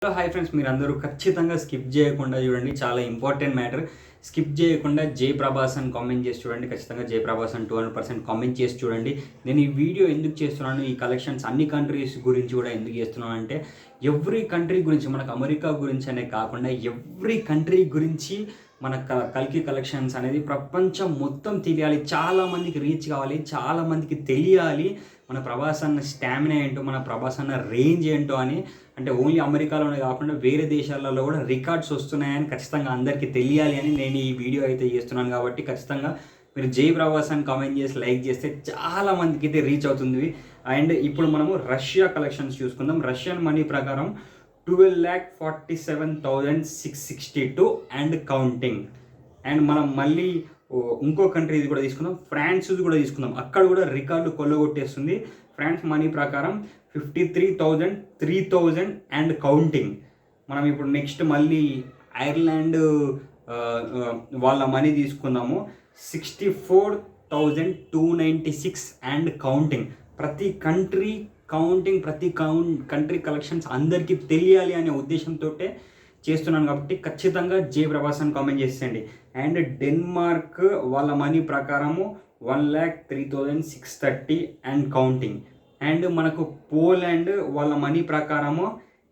Hello hi friends, మీరు అందరూ ఖచ్చితంగా స్కిప్ చేయకుండా చూడండి. చాలా ఇంపార్టెంట్ మ్యాటర్. స్కిప్ చేయకుండా జై ప్రభాస్ అని కామెంట్ చేసి చూడండి. ఖచ్చితంగా జై ప్రభాస్ అని 200% కామెంట్ చేసి చూడండి. నేను ఈ వీడియో ఎందుకు చేస్తున్నాను, ఈ కలెక్షన్స్ అన్ని కంట్రీస్ గురించి కూడా ఎందుకు చేస్తున్నాను అంటే, ఎవ్రీ కంట్రీ గురించి, మనకు అమెరికా గురించి అనే కాకుండా ఎవ్రీ కంట్రీ గురించి మన కల్కి కలెక్షన్స్ అనేది ప్రపంచం మొత్తం తెలియాలి, చాలామందికి రీచ్ కావాలి, చాలామందికి తెలియాలి మన ప్రభాస్ అన్న స్టామినా ఏంటో, మన ప్రభాస్ అన్న రేంజ్ ఏంటో అని. అంటే ఓన్లీ అమెరికాలోనే కాకుండా వేరే దేశాలలో కూడా రికార్డ్స్ వస్తున్నాయని ఖచ్చితంగా అందరికీ తెలియాలి అని నేను ఈ వీడియో అయితే చేస్తున్నాను. కాబట్టి ఖచ్చితంగా మీరు జై ప్రభాస్ అని కామెంట్ చేసి లైక్ చేస్తే చాలా మందికి అయితే రీచ్ అవుతుంది. అండ్ ఇప్పుడు మనము రష్యా కలెక్షన్స్ చూసుకుందాం. రష్యన్ మనీ ప్రకారం 12,47,662 అండ్ కౌంటింగ్. అండ్ మనం మళ్ళీ ఇంకో కంట్రీది కూడా తీసుకుందాం, ఫ్రాన్స్ది కూడా తీసుకుందాం. అక్కడ కూడా రికార్డు కొల్లగొట్టేస్తుంది. ఫ్రాన్స్ మనీ ప్రకారం 53,000, 3,000 అండ్ కౌంటింగ్. మనం ఇప్పుడు నెక్స్ట్ మళ్ళీ ఐర్లాండ్ వాళ్ళ మనీ తీసుకుందాము, 64,296 అండ్ కౌంటింగ్. ప్రతి కంట్రీ కౌంటింగ్, ప్రతి కంట్రీ కలెక్షన్స్ అందరికీ తెలియాలి అనే ఉద్దేశంతో చేస్తున్నాను. కాబట్టి ఖచ్చితంగా జై ప్రభాస్ అని కామెంట్ చేసేయండి. అండ్ డెన్మార్క్ వాళ్ళ మనీ ప్రకారము 1,03,630 అండ్ కౌంటింగ్. అండ్ మనకు పోలాండ్ వాళ్ళ మనీ ప్రకారము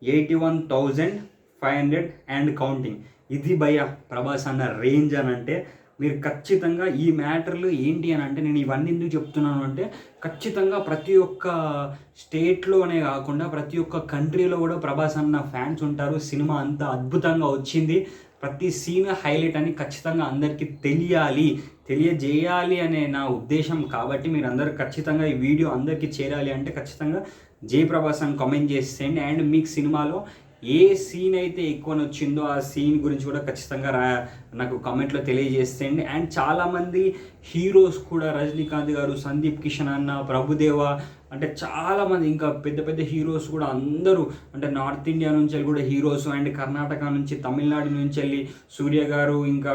81,500 అండ్ కౌంటింగ్. ఇది భయ్య ప్రభాస్ అన్న రేంజ్ అని అంటే, మీరు ఖచ్చితంగా ఈ మ్యాటర్లు ఏంటి అని అంటే, నేను ఇవన్నీ ఎందుకు చెప్తున్నాను అంటే, ఖచ్చితంగా ప్రతి ఒక్క స్టేట్లోనే కాకుండా ప్రతి ఒక్క కంట్రీలో కూడా ప్రభాస్ అన్న ఫ్యాన్స్ ఉంటారు. సినిమా అంత అద్భుతంగా వచ్చింది, ప్రతి సీన్ హైలైట్ అని ఖచ్చితంగా అందరికీ తెలియజేయాలి అనే నా ఉద్దేశం. కాబట్టి మీరు అందరూ ఖచ్చితంగా ఈ వీడియో అందరికీ చేరాలి అంటే ఖచ్చితంగా జై ప్రభాస్ అని కామెంట్ చేసేయండి. అండ్ మీకు సినిమాలో ఏ సీన్ అయితే ఎక్కువ నచ్చిందో ఆ సీన్ గురించి కూడా ఖచ్చితంగా నాకు కామెంట్లో తెలియజేసేయండి. అండ్ చాలామంది హీరోస్ కూడా, రజనీకాంత్ గారు, సందీప్ కిషన్ అన్న, ప్రభుదేవ, అంటే చాలామంది ఇంకా పెద్ద పెద్ద హీరోస్ కూడా అందరూ, అంటే నార్త్ ఇండియా నుంచి వెళ్ళి కూడా హీరోస్, అండ్ కర్ణాటక నుంచి, తమిళనాడు నుంచి వెళ్ళి సూర్య గారు, ఇంకా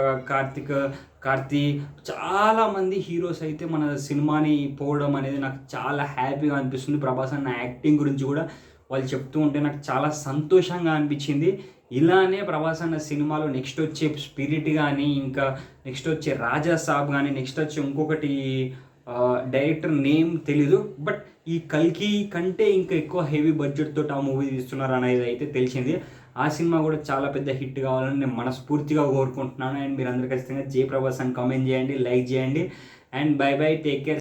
కార్తీ, చాలామంది హీరోస్ అయితే మన సినిమాని పోవడం అనేది నాకు చాలా హ్యాపీగా అనిపిస్తుంది. ప్రభాస్ అన్న యాక్టింగ్ గురించి కూడా వాళ్ళు చెప్తూ ఉంటే నాకు చాలా సంతోషంగా అనిపించింది. ఇలానే ప్రభాస్ అన్న సినిమాలో నెక్స్ట్ వచ్చే స్పిరిట్ కానీ, ఇంకా నెక్స్ట్ వచ్చే రాజా సాబ్ కానీ, నెక్స్ట్ వచ్చే ఇంకొకటి డైరెక్టర్ నేమ్ తెలీదు, బట్ ఈ కల్కి కంటే ఇంకా ఎక్కువ హెవీ బడ్జెట్ తోటి ఆ మూవీ తీస్తున్నారు అనేది అయితే తెలిసింది. ఆ సినిమా కూడా చాలా పెద్ద హిట్ కావాలని నేను మనస్ఫూర్తిగా కోరుకుంటున్నాను. అండ్ మీరు అందరూ ఖచ్చితంగా జై ప్రభాస్ అని కామెంట్ చేయండి, లైక్ చేయండి. And by by, take care.